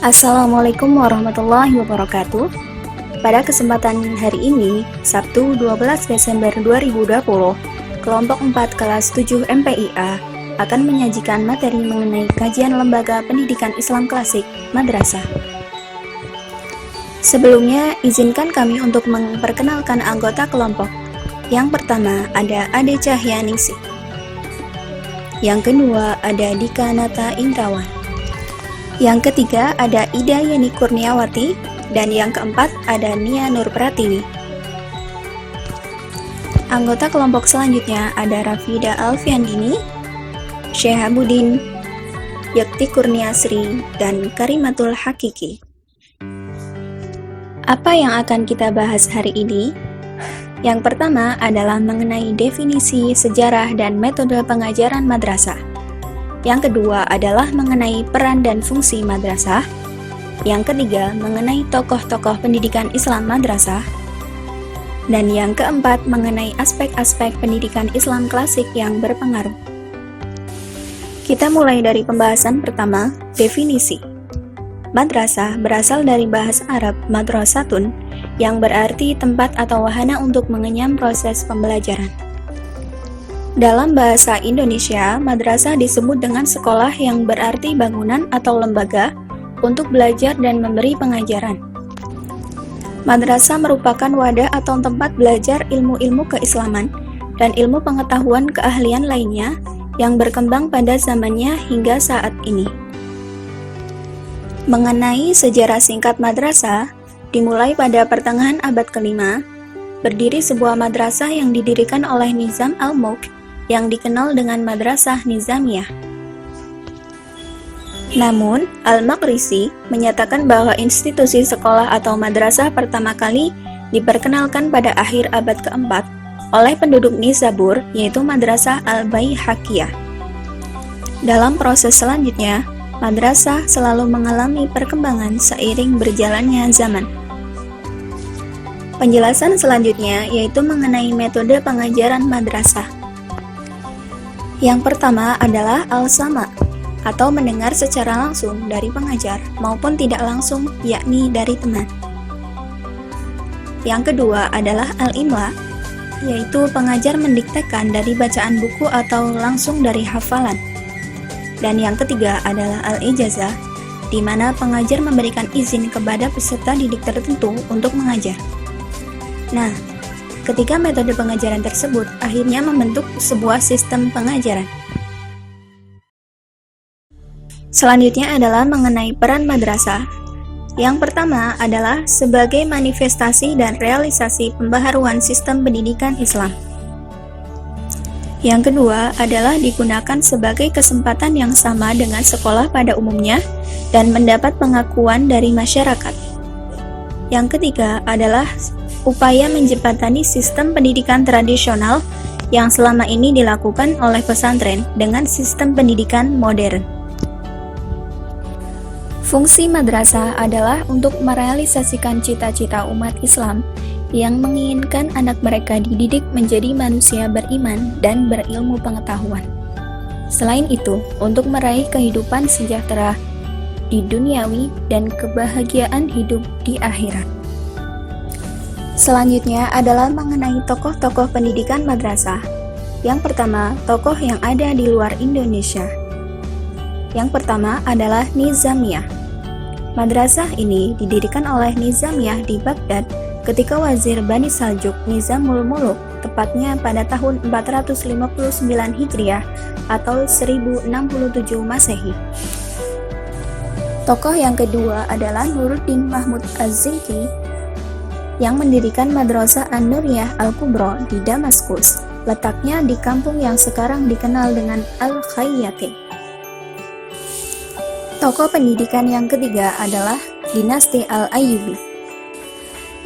Assalamualaikum warahmatullahi wabarakatuh. Pada kesempatan hari ini, Sabtu 12 Desember 2020, kelompok 4 kelas 7 MPIA akan menyajikan materi mengenai kajian Lembaga Pendidikan Islam Klasik Madrasah. Sebelumnya, izinkan kami untuk memperkenalkan anggota kelompok. Yang pertama ada Ade Cahyaningsih. Yang kedua ada Dika Nata Indrawan. Yang ketiga ada Ida Yeni Kurniawati, dan yang keempat ada Nia Nur Pratiwi. Anggota kelompok selanjutnya ada Rafida Alfiandini, Syehabuddin, Yakti Kurniasri, dan Karimatul Hakiki. Apa yang akan kita bahas hari ini? Yang pertama adalah mengenai definisi, sejarah, dan metode pengajaran madrasah. Yang kedua adalah mengenai peran dan fungsi madrasah. Yang ketiga mengenai tokoh-tokoh pendidikan Islam madrasah. Dan yang keempat mengenai aspek-aspek pendidikan Islam klasik yang berpengaruh. Kita mulai dari pembahasan pertama, definisi. Madrasah berasal dari bahasa Arab madrasatun, yang berarti tempat atau wahana untuk mengenyam proses pembelajaran. Dalam bahasa Indonesia, madrasah disebut dengan sekolah yang berarti bangunan atau lembaga untuk belajar dan memberi pengajaran. Madrasah merupakan wadah atau tempat belajar ilmu-ilmu keislaman dan ilmu pengetahuan keahlian lainnya yang berkembang pada zamannya hingga saat ini. Mengenai sejarah singkat madrasah, dimulai pada pertengahan abad ke-5, berdiri sebuah madrasah yang didirikan oleh Nizam al-Mulk yang dikenal dengan Madrasah Nizamiyah. Namun, Al-Maqrisi menyatakan bahwa institusi sekolah atau madrasah pertama kali diperkenalkan pada akhir abad keempat oleh penduduk Nizabur, yaitu Madrasah Al-Baihaqiyah. Dalam proses selanjutnya, madrasah selalu mengalami perkembangan seiring berjalannya zaman. Penjelasan selanjutnya yaitu mengenai metode pengajaran madrasah. Yang pertama adalah al-sama, atau mendengar secara langsung dari pengajar maupun tidak langsung, yakni dari teman. Yang kedua adalah al-imla, yaitu pengajar mendiktekan dari bacaan buku atau langsung dari hafalan. Dan yang ketiga adalah al-ijazah, di mana pengajar memberikan izin kepada peserta didik tertentu untuk mengajar. Nah, ketiga metode pengajaran tersebut akhirnya membentuk sebuah sistem pengajaran. Selanjutnya adalah mengenai peran madrasah. Yang pertama adalah sebagai manifestasi dan realisasi pembaharuan sistem pendidikan Islam. Yang kedua adalah digunakan sebagai kesempatan yang sama dengan sekolah pada umumnya dan mendapat pengakuan dari masyarakat. Yang ketiga adalah upaya menjembatani sistem pendidikan tradisional yang selama ini dilakukan oleh pesantren dengan sistem pendidikan modern. Fungsi madrasah adalah untuk merealisasikan cita-cita umat Islam yang menginginkan anak mereka dididik menjadi manusia beriman dan berilmu pengetahuan. Selain itu, untuk meraih kehidupan sejahtera di duniawi dan kebahagiaan hidup di akhirat. Selanjutnya adalah mengenai tokoh-tokoh pendidikan madrasah. Yang pertama, tokoh yang ada di luar Indonesia. Yang pertama adalah Nizamiyah. Madrasah ini didirikan oleh Nizamiyah di Baghdad ketika Wazir Bani Saljuk Nizamul Muluk, tepatnya pada tahun 459 Hijriah atau 1067 Masehi. Tokoh yang kedua adalah Nuruddin Mahmud Az-Zinki yang mendirikan Madrasah An-Nuriyah Al-Kubra di Damaskus, letaknya di kampung yang sekarang dikenal dengan Al-Khayyati. Tokoh pendidikan yang ketiga adalah Dinasti Al-Ayyubi.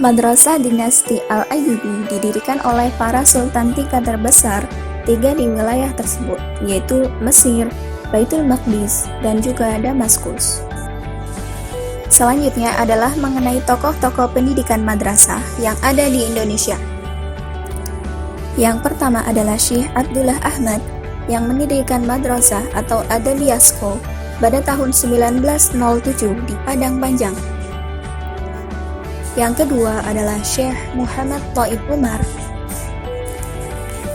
Madrasah Dinasti Al-Ayyubi didirikan oleh para sultan tiga terbesar tiga di wilayah tersebut, yaitu Mesir, Baitul Maqdis, dan juga Damaskus. Selanjutnya adalah mengenai tokoh-tokoh pendidikan madrasah yang ada di Indonesia. Yang pertama adalah Syekh Abdullah Ahmad yang mendirikan madrasah atau Adabiyah School pada tahun 1907 di Padang Panjang. Yang kedua adalah Syekh Muhammad Thaib Umar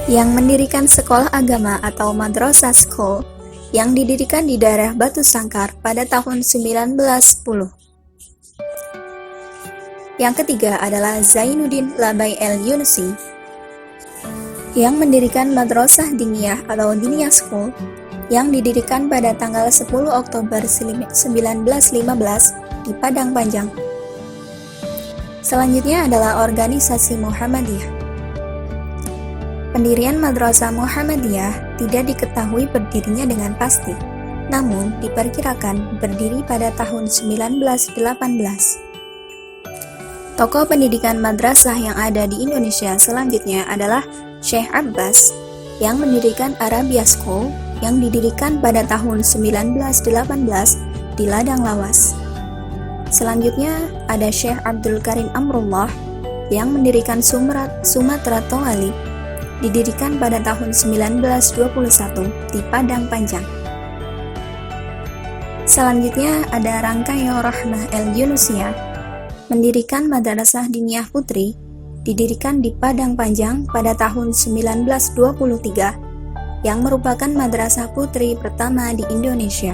yang mendirikan sekolah agama atau Madrasah School yang didirikan di daerah Batu Sangkar pada tahun 1910. Yang ketiga adalah Zainuddin Labai El-Yunusi yang mendirikan Madrasah Diniyah atau Diniyah School yang didirikan pada tanggal 10 Oktober 1915 di Padang Panjang. Selanjutnya adalah organisasi Muhammadiyah. Pendirian Madrasah Muhammadiyah tidak diketahui berdirinya dengan pasti, namun diperkirakan berdiri pada tahun 1918. Tokoh pendidikan madrasah yang ada di Indonesia selanjutnya adalah Syekh Abbas yang mendirikan Arabia School yang didirikan pada tahun 1918 di Ladang Lawas. Selanjutnya ada Syekh Abdul Karim Amrullah yang mendirikan Sumatera Tongali, didirikan pada tahun 1921 di Padang Panjang. Selanjutnya ada Rangkayo Rahmah El-Yunusiyah, mendirikan Madrasah Diniyah Putri, didirikan di Padang Panjang pada tahun 1923, yang merupakan madrasah putri pertama di Indonesia.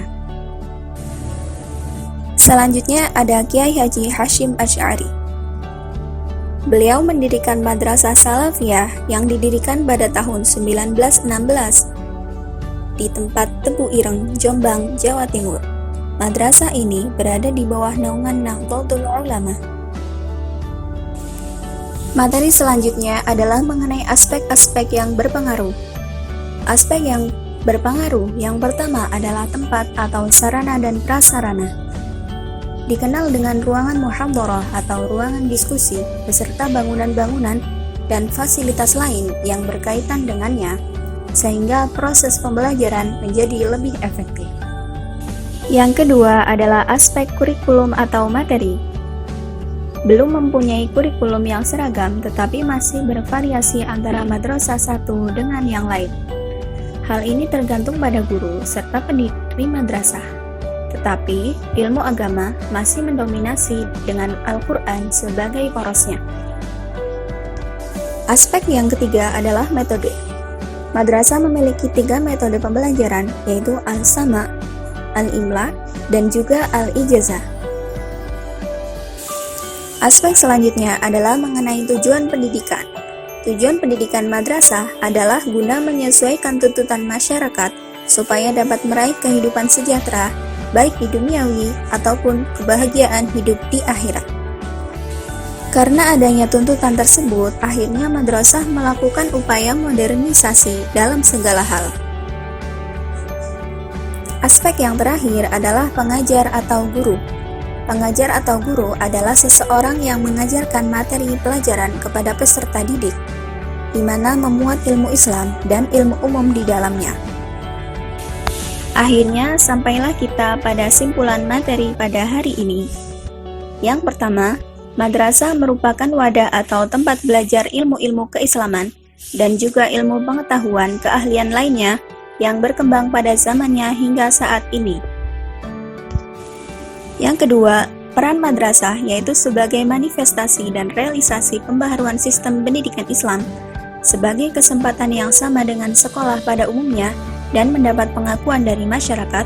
Selanjutnya ada Kiai Haji Hashim Asy'ari. Beliau mendirikan Madrasah Salafiyah yang didirikan pada tahun 1916 di tempat Tebu Ireng, Jombang, Jawa Timur. Madrasah ini berada di bawah naungan Nahdlatul Ulama. Materi selanjutnya adalah mengenai aspek-aspek yang berpengaruh. Aspek yang berpengaruh yang pertama adalah tempat atau sarana dan prasarana. Dikenal dengan ruangan muhadharah atau ruangan diskusi beserta bangunan-bangunan dan fasilitas lain yang berkaitan dengannya, sehingga proses pembelajaran menjadi lebih efektif. Yang kedua adalah aspek kurikulum atau materi. Belum mempunyai kurikulum yang seragam, tetapi masih bervariasi antara madrasah satu dengan yang lain. Hal ini tergantung pada guru serta pendiri madrasah. Tetapi, ilmu agama masih mendominasi dengan Al-Quran sebagai porosnya. Aspek yang ketiga adalah metode. Madrasah memiliki 3 metode pembelajaran, yaitu Al-Sama', Al-Imla, dan juga Al-Ijazah. Aspek selanjutnya adalah mengenai tujuan pendidikan. Tujuan pendidikan madrasah adalah guna menyesuaikan tuntutan masyarakat supaya dapat meraih kehidupan sejahtera, baik di duniawi ataupun kebahagiaan hidup di akhirat. Karena adanya tuntutan tersebut, akhirnya madrasah melakukan upaya modernisasi dalam segala hal. Aspek yang terakhir adalah pengajar atau guru. Pengajar atau guru adalah seseorang yang mengajarkan materi pelajaran kepada peserta didik, di mana memuat ilmu Islam dan ilmu umum di dalamnya. Akhirnya, sampailah kita pada simpulan materi pada hari ini. Yang pertama, madrasah merupakan wadah atau tempat belajar ilmu-ilmu keislaman dan juga ilmu pengetahuan keahlian lainnya yang berkembang pada zamannya hingga saat ini. Yang kedua, peran madrasah yaitu sebagai manifestasi dan realisasi pembaharuan sistem pendidikan Islam sebagai kesempatan yang sama dengan sekolah pada umumnya dan mendapat pengakuan dari masyarakat,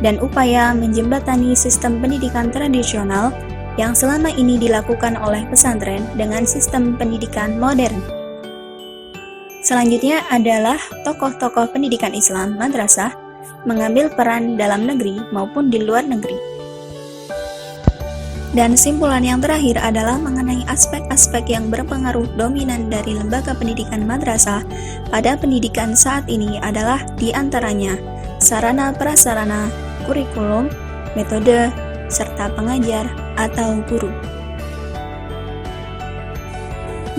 dan upaya menjembatani sistem pendidikan tradisional yang selama ini dilakukan oleh pesantren dengan sistem pendidikan modern. Selanjutnya adalah tokoh-tokoh pendidikan Islam madrasah mengambil peran dalam negeri maupun di luar negeri. Dan simpulan yang terakhir adalah mengenai aspek-aspek yang berpengaruh dominan dari lembaga pendidikan madrasah pada pendidikan saat ini adalah diantaranya sarana prasarana, kurikulum, metode, serta pengajar atau guru.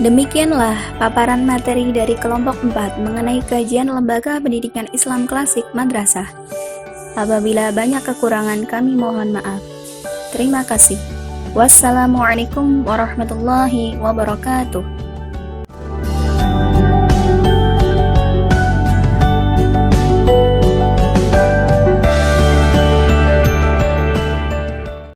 Demikianlah paparan materi dari kelompok 4 mengenai kajian lembaga pendidikan Islam klasik madrasah. Apabila banyak kekurangan, kami mohon maaf. Terima kasih. Wassalamualaikum warahmatullahi wabarakatuh.